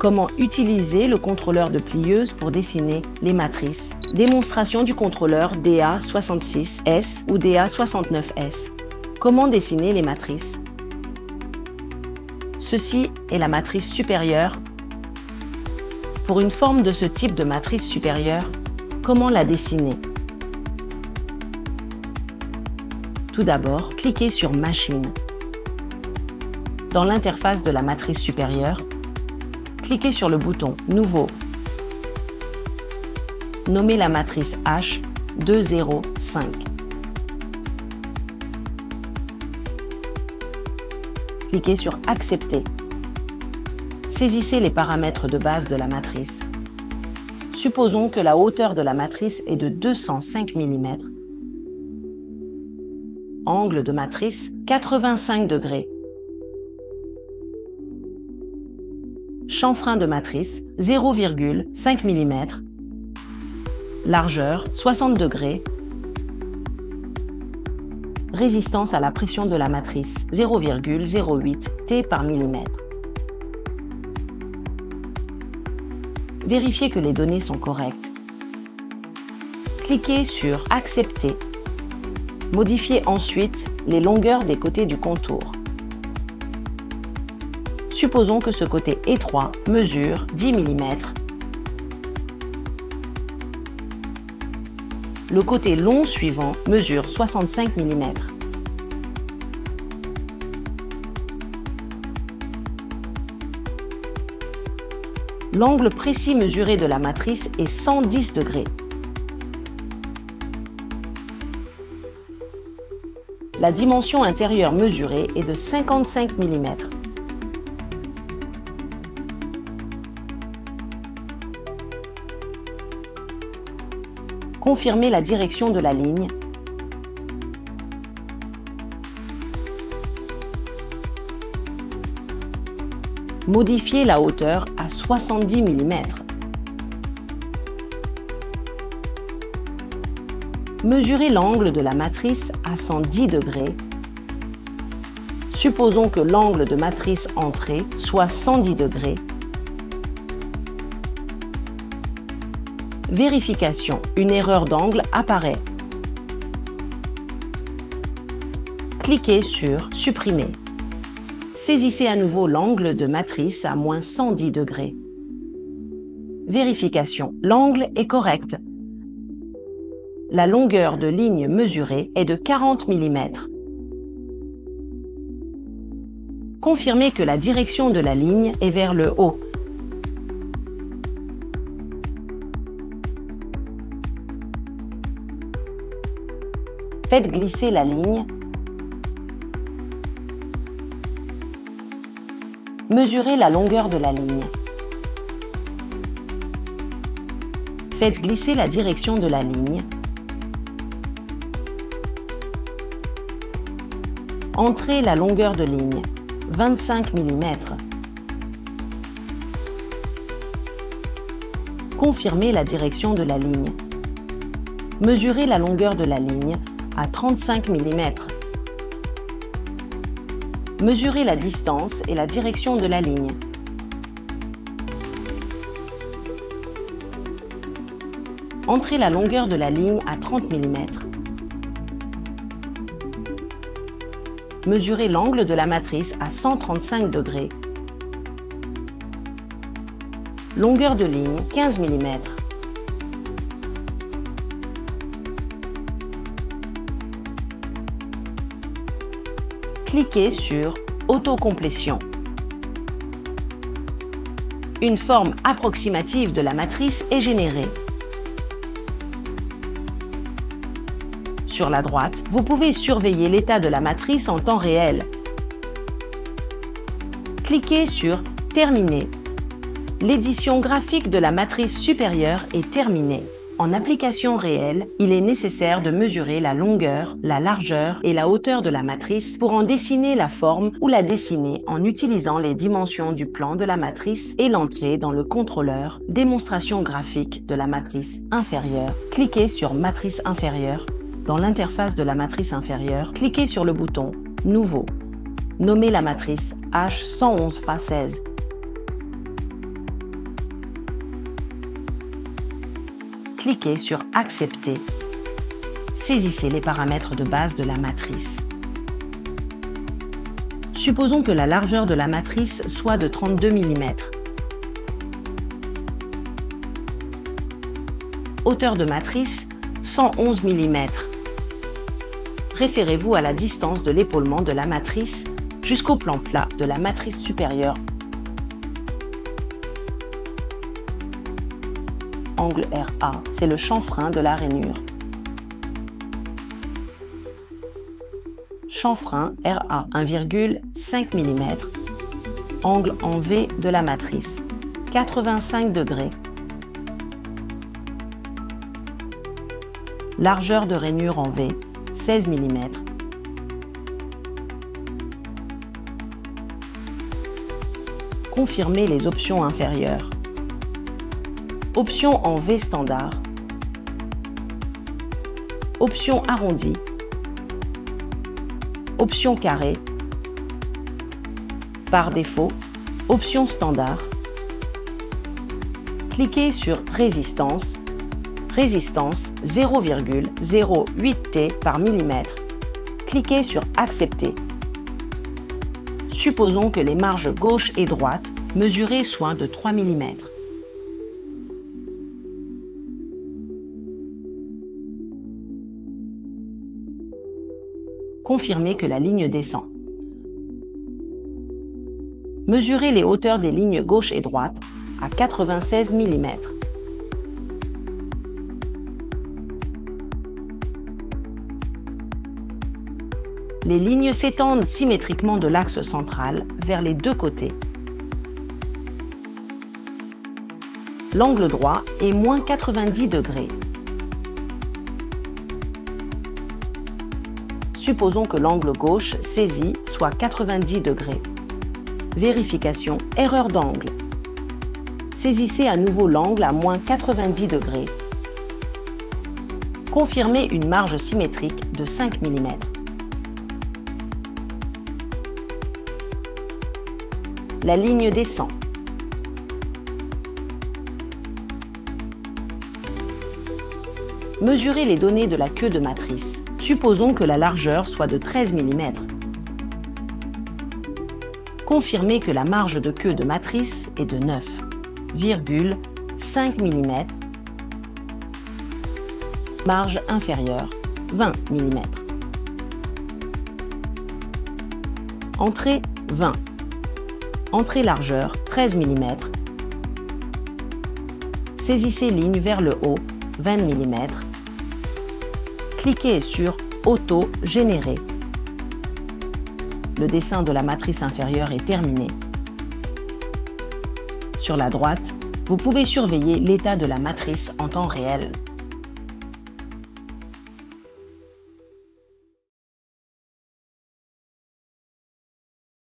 Comment utiliser le contrôleur de plieuse pour dessiner les matrices. Démonstration du contrôleur DA66S ou DA69S. Comment dessiner les matrices. Ceci est la matrice supérieure. Pour une forme de ce type de matrice supérieure, comment la dessiner? Tout d'abord, cliquez sur Machine. Dans l'interface de la matrice supérieure, cliquez sur le bouton Nouveau. Nommez la matrice H205. Cliquez sur Accepter. Saisissez les paramètres de base de la matrice. Supposons que la hauteur de la matrice est de 205 mm. Angle de matrice 85 degrés. Chanfrein de matrice 0,5 mm. Largeur 60 degrés. Résistance à la pression de la matrice 0,08 T par millimètre. Vérifiez que les données sont correctes. Cliquez sur Accepter. Modifiez ensuite les longueurs des côtés du contour. Supposons que ce côté étroit mesure 10 mm. Le côté long suivant mesure 65 mm. L'angle précis mesuré de la matrice est 110 degrés. La dimension intérieure mesurée est de 55 mm. Confirmez la direction de la ligne. Modifiez la hauteur à 70 mm. Mesurez l'angle de la matrice à 110 degrés. Supposons que l'angle de matrice entrée soit 110 degrés. Vérification. Une erreur d'angle apparaît. Cliquez sur Supprimer. Saisissez à nouveau l'angle de matrice à moins 110 degrés. Vérification. L'angle est correct. La longueur de ligne mesurée est de 40 mm. Confirmez que la direction de la ligne est vers le haut. Faites glisser la ligne. Mesurez la longueur de la ligne. Faites glisser la direction de la ligne. Entrez la longueur de ligne, 25 mm. Confirmez la direction de la ligne. Mesurez la longueur de la ligne à 35 mm. Mesurez la distance et la direction de la ligne. Entrez la longueur de la ligne à 30 mm. Mesurez l'angle de la matrice à 135 degrés. Longueur de ligne 15 mm. Cliquez sur Autocomplétion. Une forme approximative de la matrice est générée. Sur la droite, vous pouvez surveiller l'état de la matrice en temps réel. Cliquez sur Terminer. L'édition graphique de la matrice supérieure est terminée. En application réelle, il est nécessaire de mesurer la longueur, la largeur et la hauteur de la matrice pour en dessiner la forme ou la dessiner en utilisant les dimensions du plan de la matrice et l'entrée dans le contrôleur Démonstration graphique de la matrice inférieure. Cliquez sur Matrice inférieure. Dans l'interface de la matrice inférieure, cliquez sur le bouton Nouveau. Nommez la matrice H111Fa16. cliquez sur Accepter. Saisissez les paramètres de base de la matrice. Supposons que la largeur de la matrice soit de 32 mm. Hauteur de matrice, 111 mm. Référez-vous à la distance de l'épaulement de la matrice jusqu'au plan plat de la matrice supérieure. Angle RA, c'est le chanfrein de la rainure. Chanfrein RA 1,5 mm. Angle en V de la matrice, 85 degrés. Largeur de rainure en V, 16 mm. Confirmez les options inférieures. Option en V standard. Option arrondie. Option carré. Par défaut, option standard. Cliquez sur Résistance. Résistance 0,08 T par millimètre. Cliquez sur Accepter. Supposons que les marges gauche et droite mesurées soient de 3 mm. Confirmez que la ligne descend. Mesurez les hauteurs des lignes gauche et droite à 96 mm. Les lignes s'étendent symétriquement de l'axe central vers les deux côtés. L'angle droit est moins 90 degrés. Supposons que l'angle gauche saisi soit 90 degrés. Vérification, erreur d'angle. Saisissez à nouveau l'angle à moins 90 degrés. Confirmez une marge symétrique de 5 mm. La ligne descend. Mesurez les données de la queue de matrice. Supposons que la largeur soit de 13 mm. Confirmez que la marge de queue de matrice est de 9,5 mm. Marge inférieure, 20 mm. Entrée, 20. Entrée largeur, 13 mm. Saisissez ligne vers le haut, 20 mm. Cliquez sur Auto générer. Le dessin de la matrice inférieure est terminé. Sur la droite, vous pouvez surveiller l'état de la matrice en temps réel.